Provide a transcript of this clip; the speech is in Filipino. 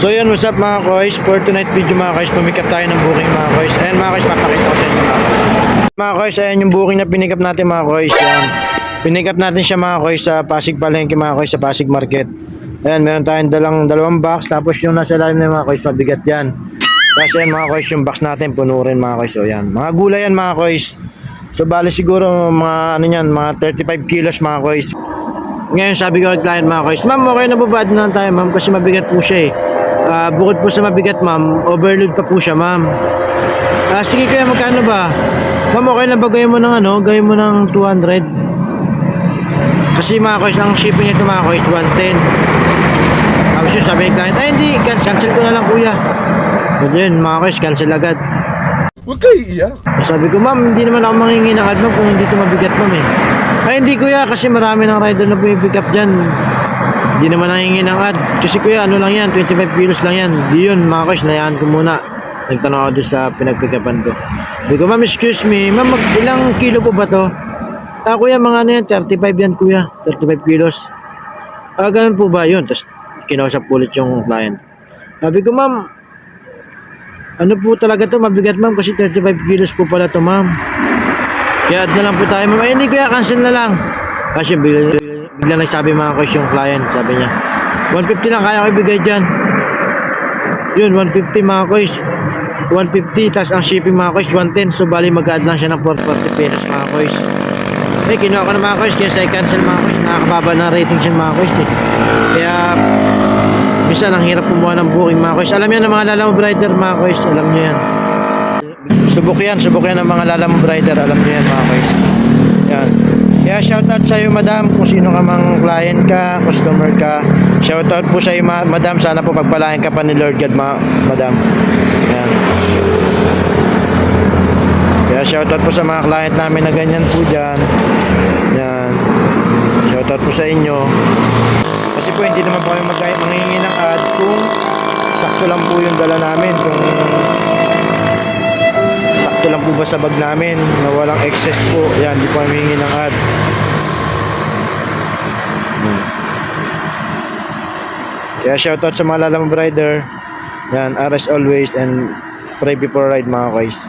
So yun, what's up mga koys? For tonight video mga koys, pumikap tayo ng booking mga koys. Ayan mga koys, papakita ko sa inyo mga koys. Mga koys, ayan yung booking na pinikap natin mga koys. Ayan. Pinikap natin siya mga koys sa Pasig Palengke mga koys, sa Pasig Market. Ayan, meron tayong dalawang box. Tapos yung nasa lalim na mga koys, pabigat yan. Tapos ayan mga koys, yung box natin puno rin mga koys. So ayan, mga gulay yan mga koys. So bali siguro mga ano yan, mga 35 kilos mga koys. Ngayon sabi ko kay client mga koys, ma'am okay na po ba na tayo ma'am kasi mabigat po siya eh. Bukod po sa mabigat ma'am, overload pa po siya ma'am. Sige kuya, magkano ba? Ma'am okay na ba gawin mo ng ano, gawin mo ng 200? Kasi mga koys, ang shipping nito mga koys 110. Tapos yun sabi ni client, ay hindi, cancel ko na lang kuya. Yun mga koys, cancel agad. Huwag kayo iiyak. Sabi ko, ma'am, hindi naman ako manghingi ng ad ma'am kung hindi ito mabigat ma'am eh. Ay hindi kuya, kasi marami ng rider na pick up dyan. Hindi naman nanghingi ng ad. Kasi kuya, ano lang yan, 25 kilos lang yan. Di yun, mga koys, nayaan ko muna. Nagtanong ako doon sa pinagpick-upan ko. Sabi ko, ma'am, excuse me, ma'am, ilang kilo po ba to? Kuya, mga ano yan, 35 yan kuya, 35 kilos. Ganun po ba yun? Tapos kinausap ulit yung client. Sabi ko, ma'am, ano po talaga to, mabigat ma'am kasi 35 kilos po pala to ma'am. Kaya add na lang po tayo ma'am. Ay hindi kuya, cancel na lang. Kasi bigla nagsabi mga koys yung client, sabi niya 150 lang kaya ko ibigay dyan. Yun 150 mga koys, 150 tas ang shipping mga koys 110. So bali mag-add lang siya ng 440 pesos mga koys. Kinuha ko na mga koys, kaya sa cancel mga koys, nakakababa na rating siya mga koys eh. Kaya minsan ang hirap kumuha ng booking mga koys. Alam yan ng mga Lalamove rider mga koys, alam nyo yan. Subok yan ng mga Lalamove rider, alam nyo yan mga koys. Yan. Kaya shoutout sa iyo madam, kung sino ka mang client ka, customer ka. Shoutout po sa iyo madam, sana po pagpalain ka pa ni Lord God madam. Yan. Kaya shoutout po sa mga client namin na ganyan po dyan. Yan. Shoutout po sa inyo. Kasi po hindi naman po kami manghingi ng ad kung sakto lang po yung dala namin, kung sakto lang po ba sa bag namin na walang excess po. Yan, hindi po kami manghingi ng ad. Kaya shoutout sa mga Lalamove rider. Yan, RS always and pray before ride mga guys.